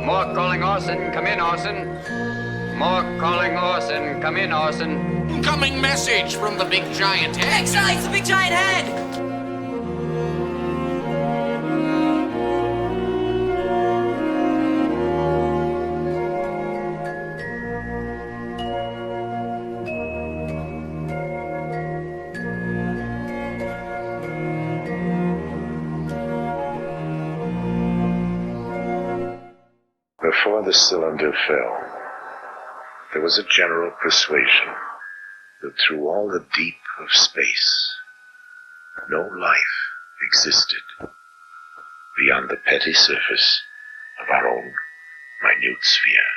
Mork calling Orson. Come in, Orson. Mork calling Orson. Come in, Orson. Incoming message from the big giant head. Extra, it's the big giant head! Before the cylinder fell, there was a general persuasion that through all the deep of space, no life existed beyond the petty surface of our own minute sphere.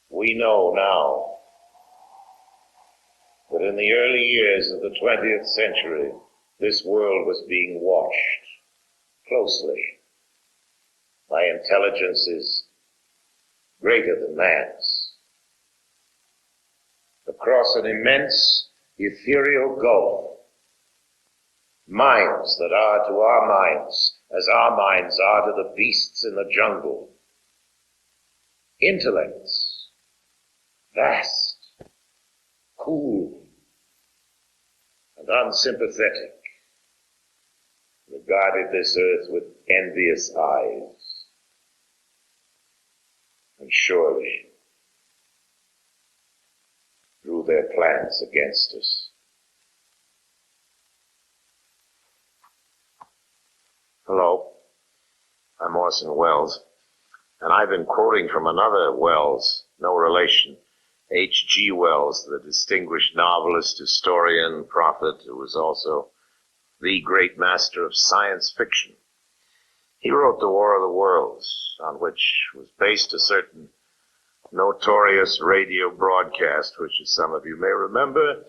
We know now that in the early years of the 20th century, this world was being watched closely by intelligences greater than man's. Across an immense ethereal gulf, minds that are to our minds as our minds are to the beasts in the jungle. Intellects, vast, cool, and unsympathetic, regarded this earth with envious eyes, and surely drew their plans against us. Hello, I'm Orson Welles, and I've been quoting from another Welles, no relation, H.G. Wells, the distinguished novelist, historian, prophet, who was also the great master of science fiction. He wrote The War of the Worlds, on which was based a certain notorious radio broadcast, which, as some of you may remember,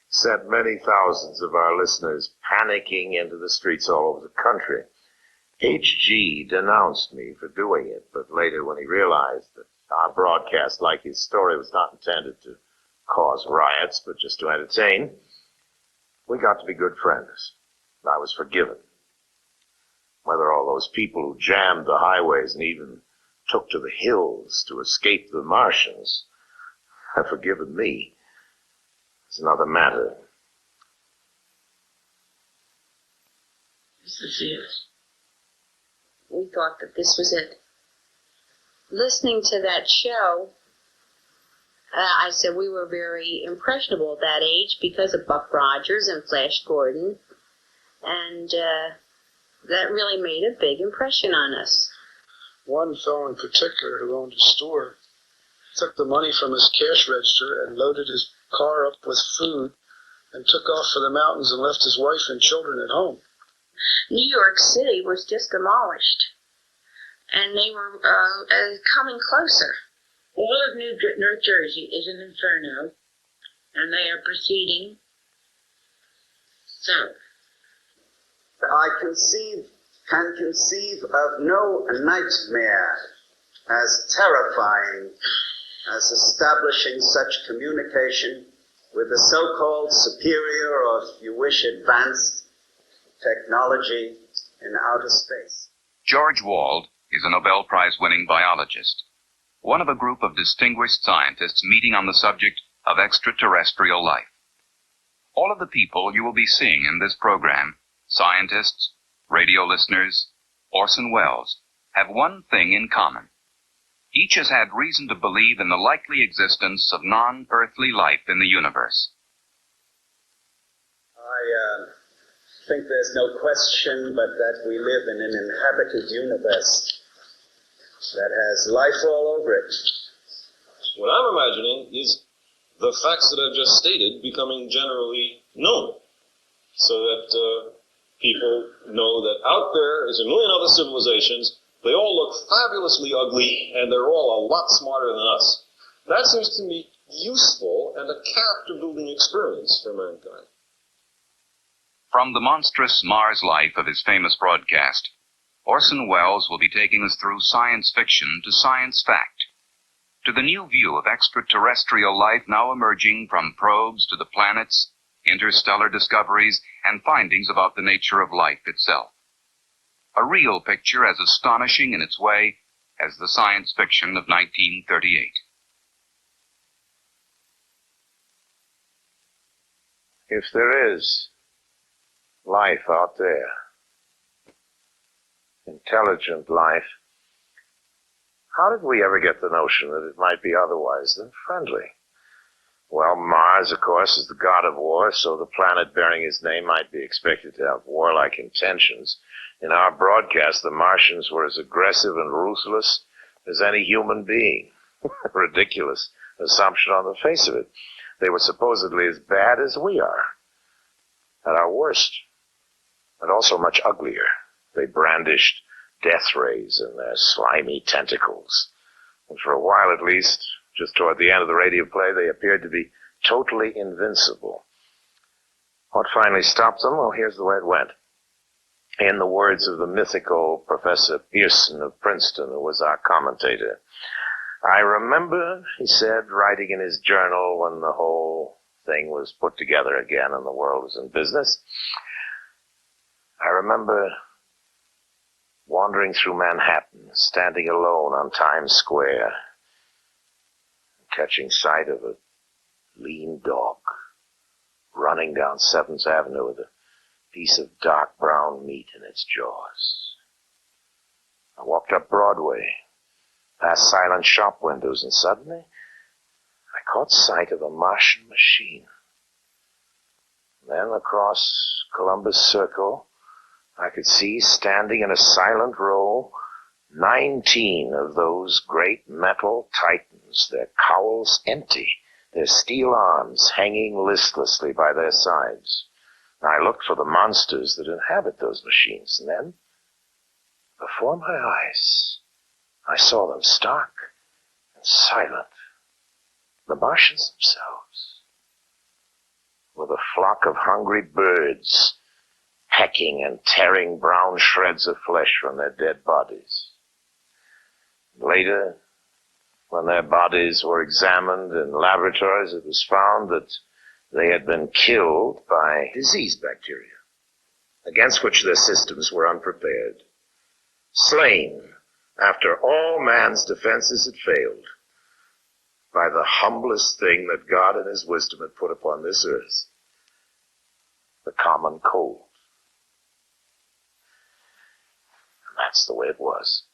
sent many thousands of our listeners panicking into the streets all over the country. H.G. denounced me for doing it, but later when he realized that our broadcast, like his story, was not intended to cause riots, but just to entertain, we got to be good friends. I was forgiven. Whether all those people who jammed the highways and even took to the hills to escape the Martians have forgiven me is another matter. This is it. We thought that this was it. Listening to that show, I said we were very impressionable at that age because of Buck Rogers and Flash Gordon, and that really made a big impression on us. One fellow in particular who owned a store took the money from his cash register and loaded his car up with food and took off for the mountains and left his wife and children at home. New York City was just demolished, and they were coming closer. All of North Jersey is an inferno, and they are proceeding south. I can conceive of no nightmare as terrifying as establishing such communication with the so-called superior, or if you wish, advanced technology in outer space. George Wald is a Nobel Prize-winning biologist, one of a group of distinguished scientists meeting on the subject of extraterrestrial life. All of the people you will be seeing in this program, scientists, radio listeners, Orson Welles, have one thing in common. Each has had reason to believe in the likely existence of non-earthly life in the universe. I think there's no question but that we live in an inhabited universe that has life all over it. What I'm imagining is the facts that I've just stated becoming generally known, so that people know that out there is a million other civilizations. They all look fabulously ugly, and they're all a lot smarter than us. That seems to me useful and a character-building experience for mankind. From the monstrous Mars life of his famous broadcast, Orson Welles will be taking us through science fiction to science fact. to the new view of extraterrestrial life now emerging from probes to the planets, interstellar discoveries, and findings about the nature of life itself. A real picture as astonishing in its way as the science fiction of 1938. If there is life out there, intelligent life, how did we ever get the notion that it might be otherwise than friendly? Well, Mars, of course, is the god of war, so the planet bearing his name might be expected to have warlike intentions. In our broadcast, the Martians were as aggressive and ruthless as any human being. Ridiculous assumption on the face of it. They were supposedly as bad as we are, at our worst, and also much uglier. They brandished death rays in their slimy tentacles. And for a while at least, just toward the end of the radio play, they appeared to be totally invincible. What finally stopped them? Well, here's the way it went. In the words of the mythical Professor Pearson of Princeton, who was our commentator, I remember, he said, writing in his journal when the whole thing was put together again and the world was in business, I remember wandering through Manhattan, standing alone on Times Square, catching sight of a lean dog running down 7th Avenue with a piece of dark brown meat in its jaws. I walked up Broadway, past silent shop windows, and suddenly I caught sight of a Martian machine. Then across Columbus Circle, I could see, standing in a silent row, 19 of those great metal titans, their cowls empty, their steel arms hanging listlessly by their sides. I looked for the monsters that inhabit those machines, and then, before my eyes, I saw them stark and silent, the Martians themselves, with a flock of hungry birds pecking and tearing brown shreds of flesh from their dead bodies. Later, when their bodies were examined in laboratories, it was found that they had been killed by disease bacteria, against which their systems were unprepared. Slain after all man's defenses had failed by the humblest thing that God in his wisdom had put upon this earth, the common cold. And that's the way it was.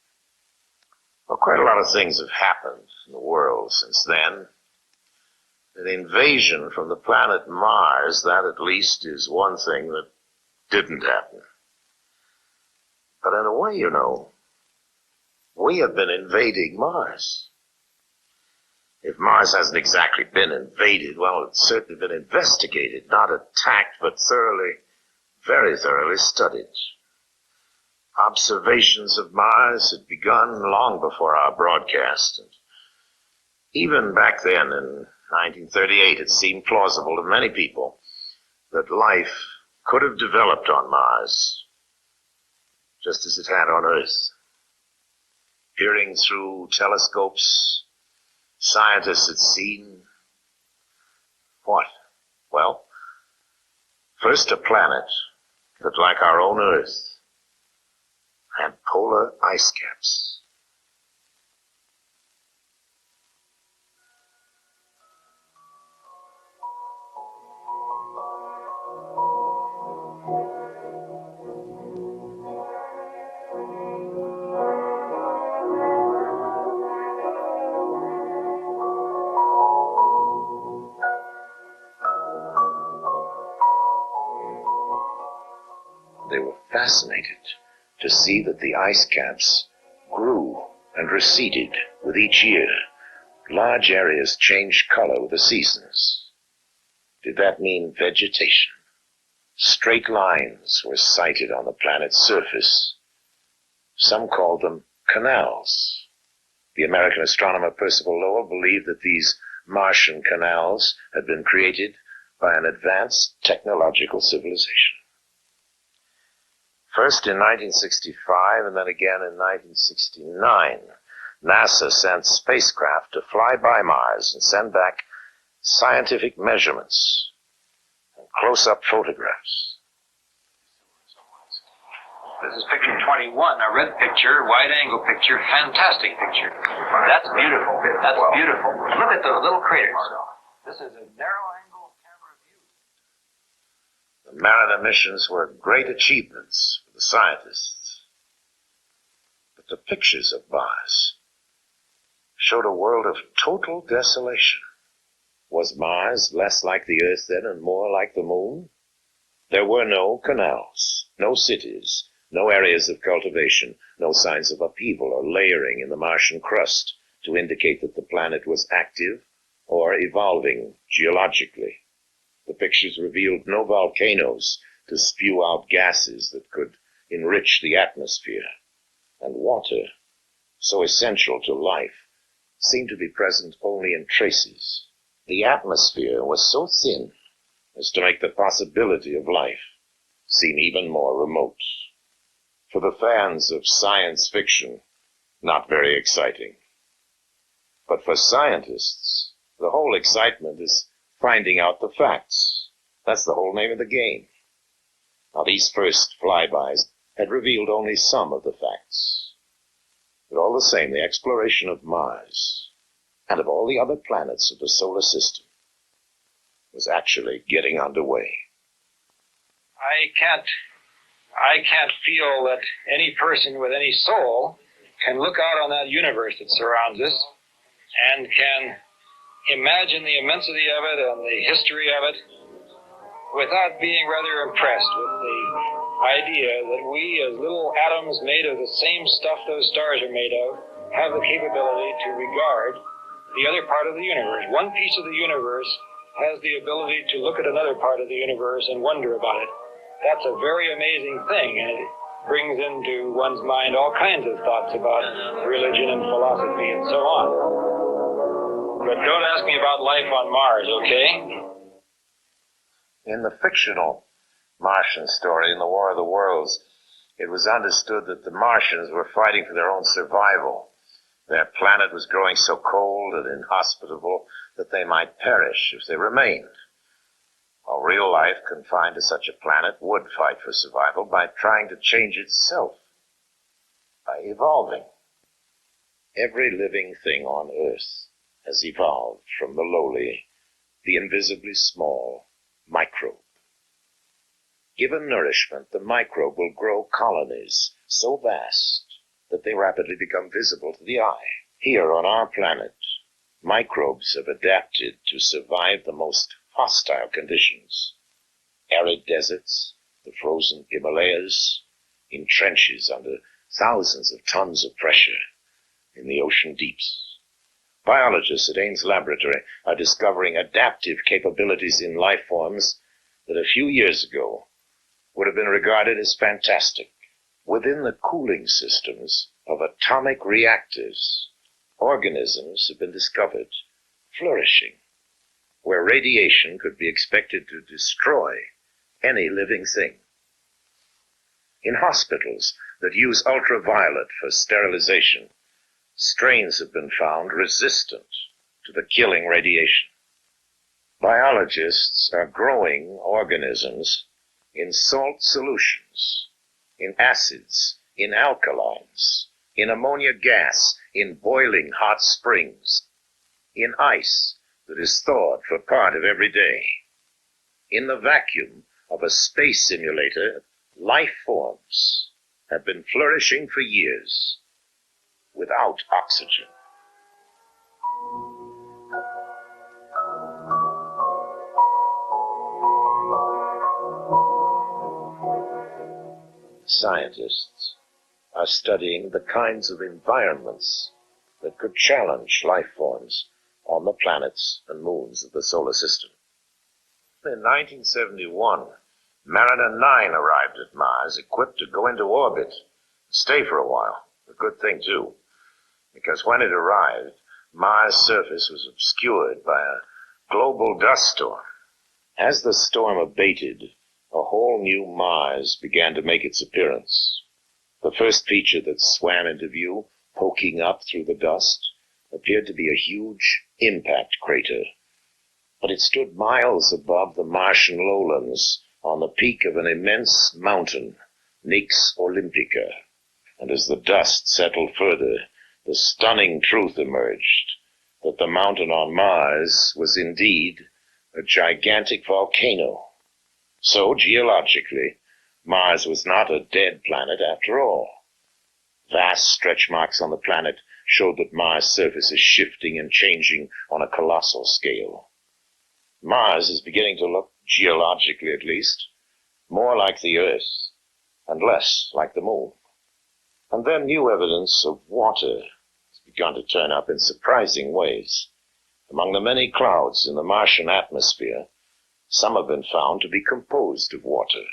Well, quite a lot of things have happened in the world since then. An invasion from the planet Mars, that at least is one thing that didn't happen. But in a way, you know, we have been invading Mars. If Mars hasn't exactly been invaded, well, it's certainly been investigated, not attacked, but thoroughly, very thoroughly studied. Observations of Mars had begun long before our broadcast. And even back then, in 1938, it seemed plausible to many people that life could have developed on Mars, just as it had on Earth. Peering through telescopes, scientists had seen what? Well, first a planet that, like our own Earth, had polar ice caps. They were fascinated to see that the ice caps grew and receded with each year. Large areas changed color with the seasons. Did that mean vegetation? Straight lines were sighted on the planet's surface. Some called them canals. The American astronomer Percival Lowell believed that these Martian canals had been created by an advanced technological civilization. First in 1965 and then again in 1969, NASA sent spacecraft to fly by Mars and send back scientific measurements and close-up photographs. This is picture 21, a red picture, wide-angle picture, fantastic picture. That's beautiful. That's beautiful. Look at the little craters. This is a narrow-angle camera view. The Mariner missions were great achievements for the scientists. But the pictures of Mars showed a world of total desolation. Was Mars less like the Earth then and more like the Moon? There were no canals, no cities, no areas of cultivation, no signs of upheaval or layering in the Martian crust to indicate that the planet was active or evolving geologically. The pictures revealed no volcanoes to spew out gases that could enrich the atmosphere, and water, so essential to life, seemed to be present only in traces. The atmosphere was so thin as to make the possibility of life seem even more remote. For the fans of science fiction, not very exciting. But for scientists, the whole excitement is finding out the facts. That's the whole name of the game. Now, these first flybys had revealed only some of the facts. But all the same, the exploration of Mars and of all the other planets of the solar system was actually getting underway. I can't feel that any person with any soul can look out on that universe that surrounds us and can imagine the immensity of it and the history of it without being rather impressed with the idea that we, as little atoms made of the same stuff those stars are made of, have the capability to regard the other part of the universe. One piece of the universe has the ability to look at another part of the universe and wonder about it. That's a very amazing thing, and it brings into one's mind all kinds of thoughts about religion and philosophy and so on. But don't ask me about life on Mars, okay? In the fictional Martian story, in the War of the Worlds, it was understood that the Martians were fighting for their own survival. Their planet was growing so cold and inhospitable that they might perish if they remained. While real life, confined to such a planet, would fight for survival by trying to change itself, by evolving. Every living thing on Earth has evolved from the lowly, the invisibly small microbe. Given nourishment, the microbe will grow colonies so vast that they rapidly become visible to the eye. Here on our planet, microbes have adapted to survive the most hostile conditions. Arid deserts, the frozen Himalayas, in trenches under thousands of tons of pressure in the ocean deeps. Biologists at Ames Laboratory are discovering adaptive capabilities in life forms that a few years ago would have been regarded as fantastic. Within the cooling systems of atomic reactors, organisms have been discovered flourishing, where radiation could be expected to destroy any living thing. In hospitals that use ultraviolet for sterilization, strains have been found resistant to the killing radiation. Biologists are growing organisms in salt solutions, in acids, in alkalines, in ammonia gas, in boiling hot springs, in ice that is thawed for part of every day. In the vacuum of a space simulator, life forms have been flourishing for years without oxygen. Scientists are studying the kinds of environments that could challenge life forms on the planets and moons of the solar system. In 1971, Mariner 9 arrived at Mars, equipped to go into orbit and stay for a while. A good thing, too, because when it arrived, Mars' surface was obscured by a global dust storm. As the storm abated, a whole new Mars began to make its appearance. The first feature that swam into view, poking up through the dust, appeared to be a huge impact crater. But it stood miles above the Martian lowlands on the peak of an immense mountain, Nix Olympica. And as the dust settled further, the stunning truth emerged that the mountain on Mars was indeed a gigantic volcano. So, geologically, Mars was not a dead planet after all. Vast stretch marks on the planet showed that Mars' surface is shifting and changing on a colossal scale. Mars is beginning to look, geologically at least, more like the Earth and less like the Moon. And then new evidence of water has begun to turn up in surprising ways. Among the many clouds in the Martian atmosphere, some have been found to be composed of water.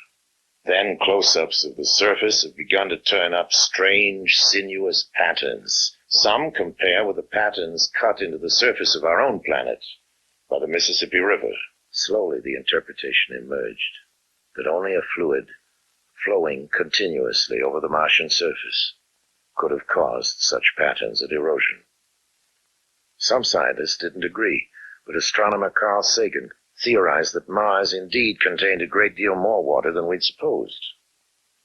Then close-ups of the surface have begun to turn up strange, sinuous patterns. Some compare with the patterns cut into the surface of our own planet by the Mississippi River. Slowly the interpretation emerged that only a fluid flowing continuously over the Martian surface could have caused such patterns of erosion. Some scientists didn't agree, but astronomer Carl Sagan theorized that Mars indeed contained a great deal more water than we'd supposed.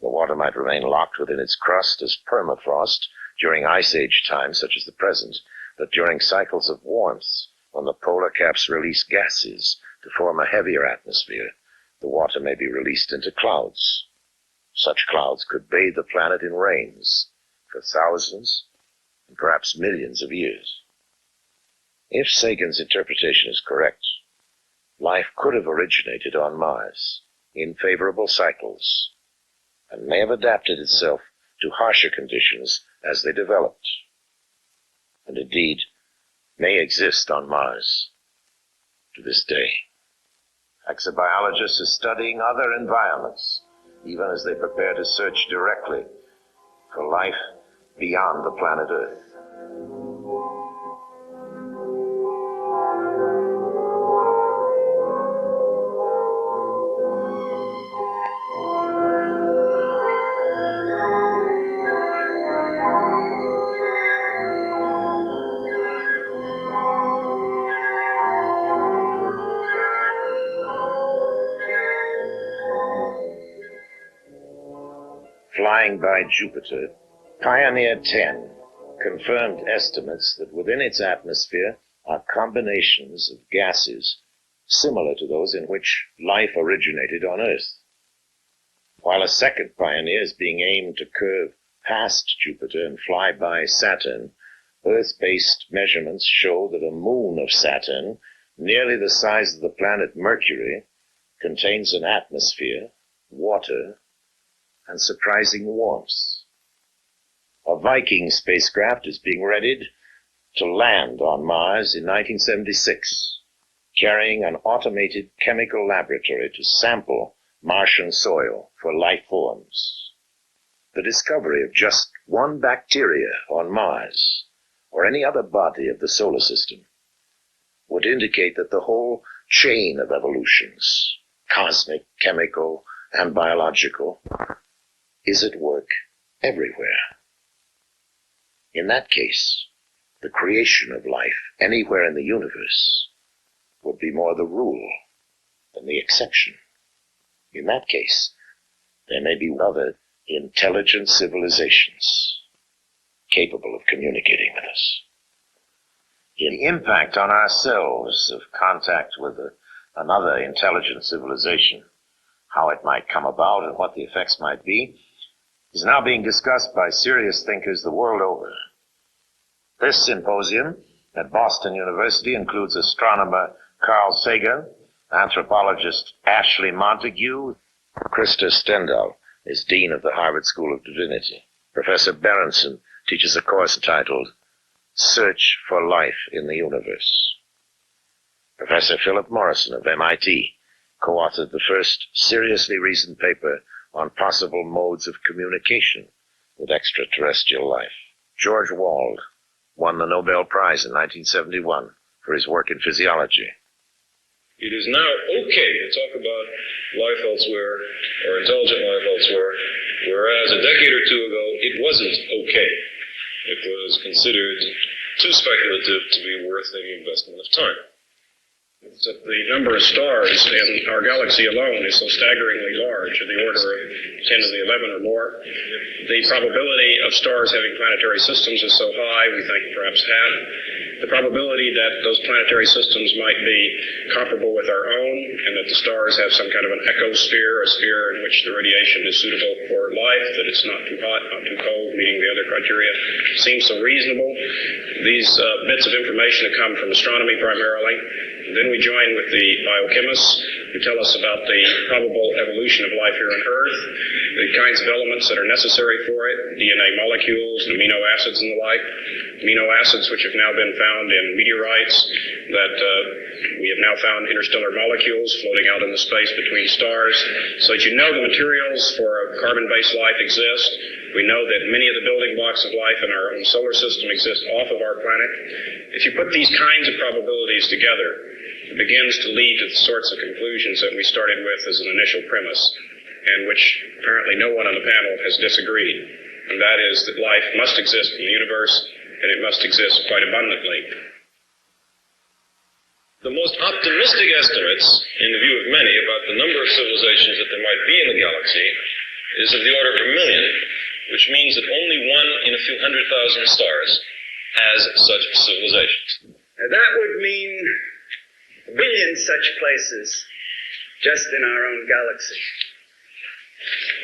The water might remain locked within its crust as permafrost during ice age times such as the present, but during cycles of warmth, when the polar caps release gases to form a heavier atmosphere, the water may be released into clouds. Such clouds could bathe the planet in rains for thousands and perhaps millions of years. If Sagan's interpretation is correct, life could have originated on Mars in favorable cycles and may have adapted itself to harsher conditions as they developed, and indeed may exist on Mars to this day. Exobiologists are studying other environments, even as they prepare to search directly for life beyond the planet Earth. Flying by Jupiter, Pioneer 10 confirmed estimates that within its atmosphere are combinations of gases similar to those in which life originated on Earth. While a second Pioneer is being aimed to curve past Jupiter and fly by Saturn, Earth-based measurements show that a moon of Saturn, nearly the size of the planet Mercury, contains an atmosphere, water, and surprising warmth. A Viking spacecraft is being readied to land on Mars in 1976, carrying an automated chemical laboratory to sample Martian soil for life forms. The discovery of just one bacteria on Mars, or any other body of the solar system, would indicate that the whole chain of evolutions, cosmic, chemical, and biological, is at work everywhere. In that case, the creation of life anywhere in the universe would be more the rule than the exception. In that case, there may be other intelligent civilizations capable of communicating with us. The impact on ourselves of contact with another intelligent civilization, how it might come about and what the effects might be, is now being discussed by serious thinkers the world over. This symposium at Boston University includes astronomer Carl Sagan, anthropologist Ashley Montague. Krista Stendhal is Dean of the Harvard School of Divinity. Professor Berenson teaches a course entitled Search for Life in the Universe. Professor Philip Morrison of MIT co-authored the first seriously reasoned paper on possible modes of communication with extraterrestrial life. George Wald won the Nobel Prize in 1971 for his work in physiology. It is now okay to talk about life elsewhere, or intelligent life elsewhere, whereas a decade or two ago, it wasn't okay. It was considered too speculative to be worth any investment of time. That the number of stars in our galaxy alone is so staggeringly large, in the order of 10 to the 11 or more. The probability of stars having planetary systems is so high, we think perhaps half. The probability that those planetary systems might be comparable with our own, and that the stars have some kind of an ecosphere, a sphere in which the radiation is suitable for life, that it's not too hot, not too cold, meeting the other criteria, seems so reasonable. These bits of information have come from astronomy primarily. Then we join with the biochemists who tell us about the probable evolution of life here on Earth, the kinds of elements that are necessary for it, DNA molecules, amino acids and the like, amino acids which have now been found in meteorites, that we have now found interstellar molecules floating out in the space between stars, so that you know the materials for a carbon-based life exist. We know that many of the building blocks of life in our own solar system exist off of our planet. If you put these kinds of probabilities together, it begins to lead to the sorts of conclusions that we started with as an initial premise, and which apparently no one on the panel has disagreed. And that is that life must exist in the universe, and it must exist quite abundantly. The most optimistic estimates, in the view of many, about the number of civilizations that there might be in the galaxy is of the order of 1 million, which means that only one in a few 100,000 stars has such civilizations. That would mean a billion such places just in our own galaxy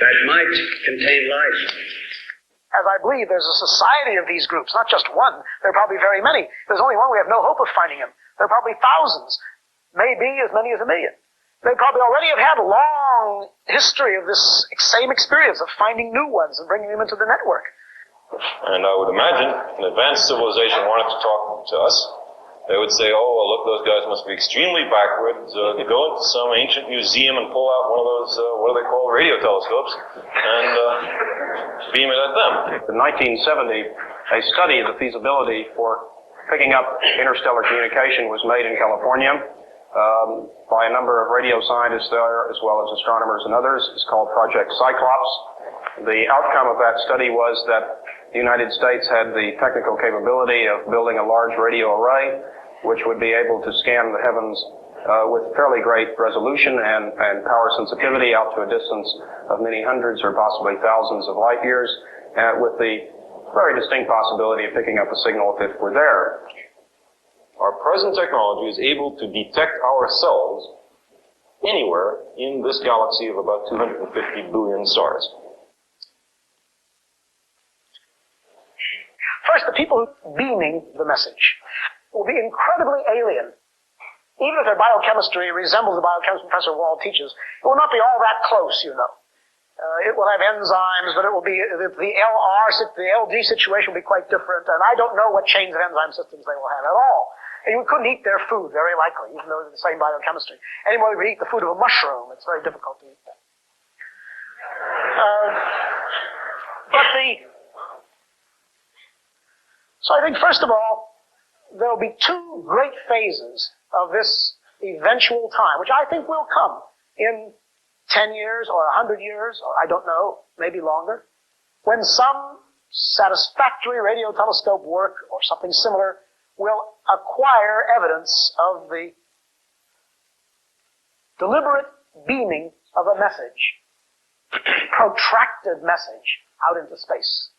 that might contain life. As I believe there's a society of these groups, not just one. There are probably very many. If there's only one, we have no hope of finding him. There are probably thousands, maybe as many as 1 million. They probably already have had a long history of this same experience of finding new ones and bringing them into the network. And I would imagine an advanced civilization wanted to talk to us. They would say, oh, well, look, those guys must be extremely backward. Go into some ancient museum and pull out one of those, what are they called, radio telescopes, and beam it at them. In 1970, a study of the feasibility for picking up interstellar communication was made in California by a number of radio scientists there, as well as astronomers and others. It's called Project Cyclops. The outcome of that study was that the United States had the technical capability of building a large radio array, which would be able to scan the heavens with fairly great resolution and power sensitivity out to a distance of many hundreds or possibly thousands of light years, with the very distinct possibility of picking up a signal if it were there. Our present technology is able to detect ourselves anywhere in this galaxy of about 250 billion stars. First, the people beaming the message will be incredibly alien. Even if their biochemistry resembles the biochemistry Professor Wall teaches, it will not be all that close, you know. It will have enzymes, but it will be, the LD situation will be quite different, and I don't know what chains of enzyme systems they will have at all. And you couldn't eat their food, very likely, even though they're the same biochemistry. Any more you would eat the food of a mushroom, it's very difficult to eat that. So I think, first of all, there will be two great phases of this eventual time, which I think will come in 10 years or 100 years, or I don't know, maybe longer, when some satisfactory radio telescope work or something similar will acquire evidence of the deliberate beaming of a message, protracted message out into space.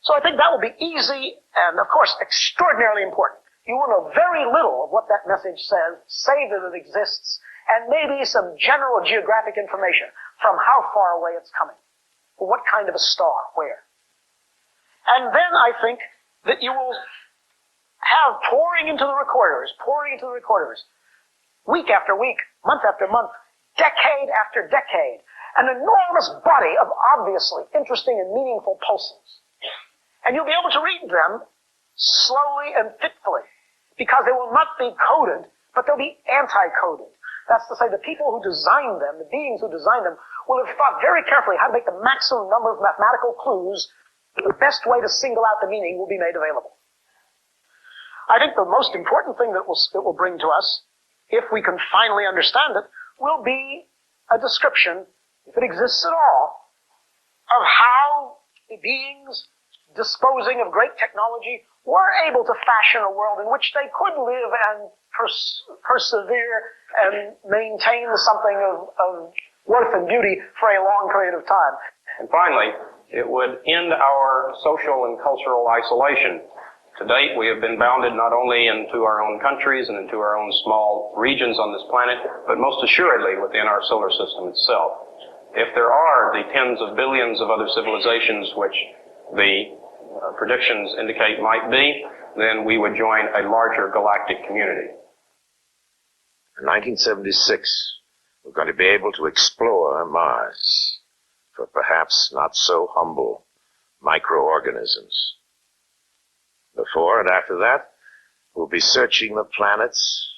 So I think that will be easy and, of course, extraordinarily important. You will know very little of what that message says, say that it exists, and maybe some general geographic information from how far away it's coming, or what kind of a star, where. And then I think that you will have pouring into the recorders, week after week, month after month, decade after decade, an enormous body of obviously interesting and meaningful pulses. And you'll be able to read them slowly and fitfully, because they will not be coded, but they'll be anti-coded. That's to say, the people who designed them, the beings who designed them, will have thought very carefully how to make the maximum number of mathematical clues. The best way to single out the meaning will be made available. I think the most important thing that it will bring to us, if we can finally understand it, will be a description, if it exists at all, of how the beings disposing of great technology, were able to fashion a world in which they could live and persevere and maintain something of worth and beauty for a long period of time. And finally, it would end our social and cultural isolation. To date, we have been bounded not only into our own countries and into our own small regions on this planet, but most assuredly within our solar system itself. If there are the tens of billions of other civilizations which the predictions indicate might be, then we would join a larger galactic community. In 1976, we're going to be able to explore Mars for perhaps not so humble microorganisms. Before and after that, we'll be searching the planets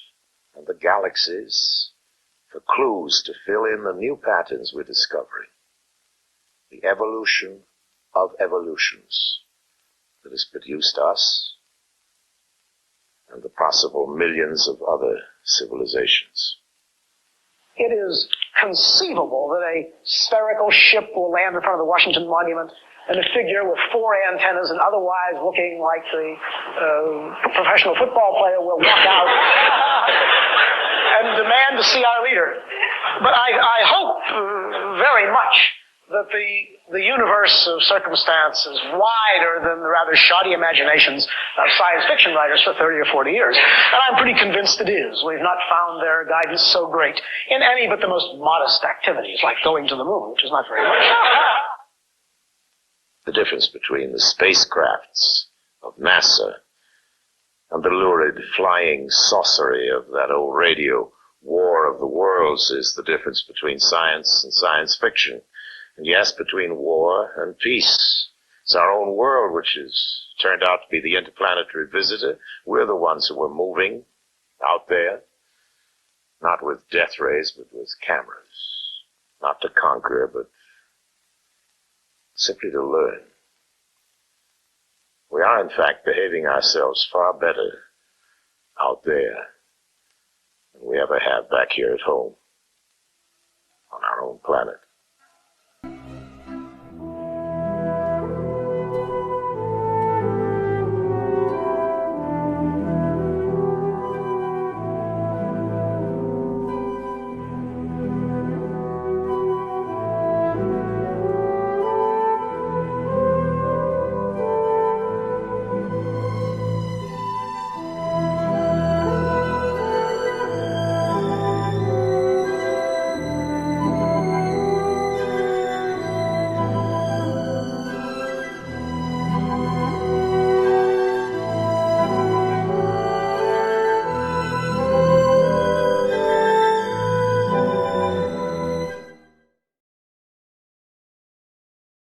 and the galaxies for clues to fill in the new patterns we're discovering. The evolution of evolutions that has produced us and the possible millions of other civilizations. It is conceivable that a spherical ship will land in front of the Washington Monument and a figure with 4 antennas and otherwise looking like the professional football player will walk out and demand to see our leader. But I hope very much that the universe of circumstance is wider than the rather shoddy imaginations of science fiction writers for 30 or 40 years. And I'm pretty convinced it is. We've not found their guidance so great in any but the most modest activities, like going to the moon, which is not very much. The difference between the spacecrafts of NASA and the lurid flying saucery of that old radio War of the Worlds is the difference between science and science fiction. And yes, between war and peace. It's our own world which has turned out to be the interplanetary visitor. We're the ones who are moving out there, not with death rays, but with cameras. Not to conquer, but simply to learn. We are, in fact, behaving ourselves far better out there than we ever have back here at home on our own planet.